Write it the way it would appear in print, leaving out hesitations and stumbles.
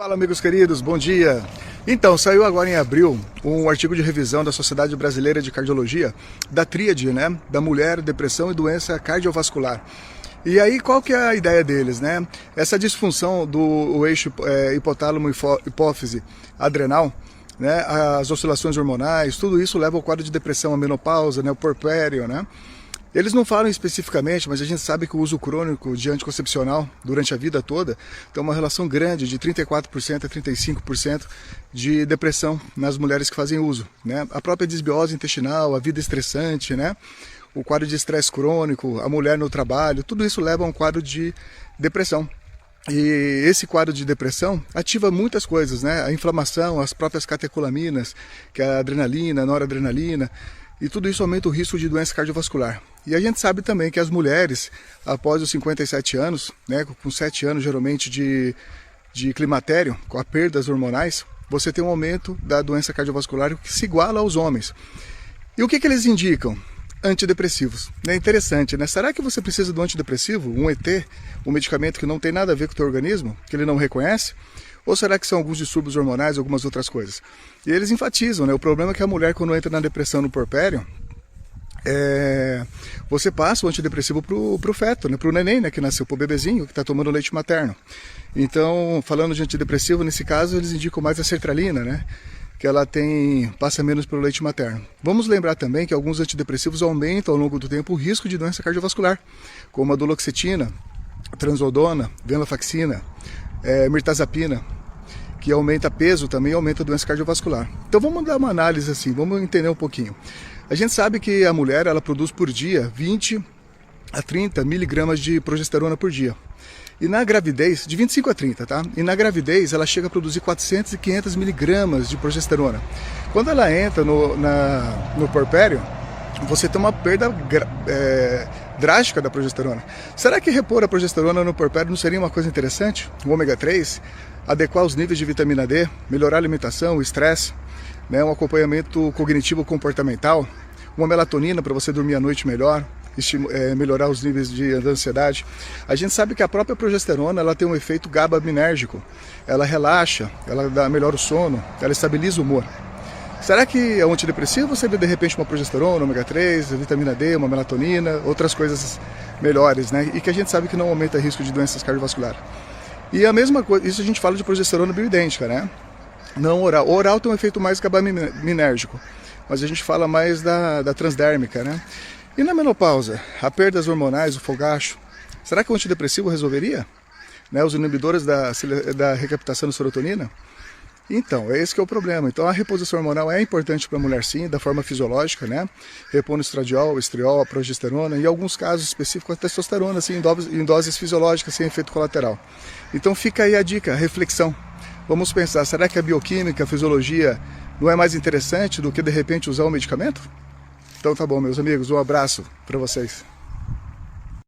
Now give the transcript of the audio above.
Fala, amigos queridos, bom dia. Então, saiu agora em abril um artigo de revisão da Sociedade Brasileira de Cardiologia da tríade, né, da mulher, depressão e doença cardiovascular. E aí, qual que é a ideia deles, né? Essa disfunção do eixo hipotálamo-hipófise adrenal, né, as oscilações hormonais, tudo isso leva ao quadro de depressão, a menopausa, né, o puerpério, né? Eles não falam especificamente, mas a gente sabe que o uso crônico de anticoncepcional durante a vida toda tem uma relação grande de 34% a 35% de depressão nas mulheres que fazem uso, né? A própria desbiose intestinal, a vida estressante, né? O quadro de estresse crônico, a mulher no trabalho, tudo isso leva a um quadro de depressão. E esse quadro de depressão ativa muitas coisas, né? A inflamação, as próprias catecolaminas, que é a adrenalina, a noradrenalina, e tudo isso aumenta o risco de doença cardiovascular. E a gente sabe também que as mulheres, após os 57 anos, né, com 7 anos geralmente de climatério, com as perdas hormonais, você tem um aumento da doença cardiovascular que se iguala aos homens. E o que eles indicam? Antidepressivos. É interessante, né? Será que você precisa de um antidepressivo, um ET, um medicamento que não tem nada a ver com o teu organismo, que ele não reconhece? Ou será que são alguns distúrbios hormonais, algumas outras coisas? E eles enfatizam, né? O problema é que a mulher, quando entra na depressão no puerpério, você passa o antidepressivo pro feto, né? Pro neném, né? Que nasceu, pro bebezinho, que está tomando leite materno. Então, falando de antidepressivo, nesse caso, eles indicam mais a sertralina, né? Que ela passa menos pelo leite materno. Vamos lembrar também que alguns antidepressivos aumentam ao longo do tempo o risco de doença cardiovascular, como a duloxetina, a transodona, venlafaxina, mirtazapina, que aumenta peso também, aumenta a doença cardiovascular. Então vamos dar uma análise assim, vamos entender um pouquinho. A gente sabe que a mulher, ela produz por dia 20 a 30 miligramas de progesterona por dia. E na gravidez, de 25 a 30, tá? E na gravidez ela chega a produzir 400 e 500 miligramas de progesterona. Quando ela entra no puerpério, você tem uma perda drástica da progesterona. Será que repor a progesterona no puerpério não seria uma coisa interessante? O ômega 3, adequar os níveis de vitamina D, melhorar a alimentação, o estresse, né, um acompanhamento cognitivo-comportamental, uma melatonina para você dormir à noite melhor, melhorar os níveis de ansiedade. A gente sabe que a própria progesterona ela tem um efeito GABAminérgico. Ela relaxa, ela melhora o sono, ela estabiliza o humor. Será que é um antidepressivo ou seria de repente uma progesterona, ômega 3, vitamina D, uma melatonina, outras coisas melhores, né? E que a gente sabe que não aumenta o risco de doenças cardiovasculares. E a mesma coisa, isso a gente fala de progesterona bioidêntica, né? Não oral. O oral tem um efeito mais GABAminérgico, mas a gente fala mais da transdérmica, né? E na menopausa, a perdas hormonais, o fogacho, será que o antidepressivo resolveria? Né, os inibidores da recaptação da serotonina? Então, esse que é o problema. Então a reposição hormonal é importante para a mulher sim, da forma fisiológica, né? Repondo estradiol, estriol, a progesterona e em alguns casos específicos a testosterona, assim, em doses fisiológicas, sem efeito colateral. Então fica aí a dica, a reflexão. Vamos pensar, será que a bioquímica, a fisiologia não é mais interessante do que de repente usar o medicamento? Então tá bom, meus amigos, um abraço para vocês.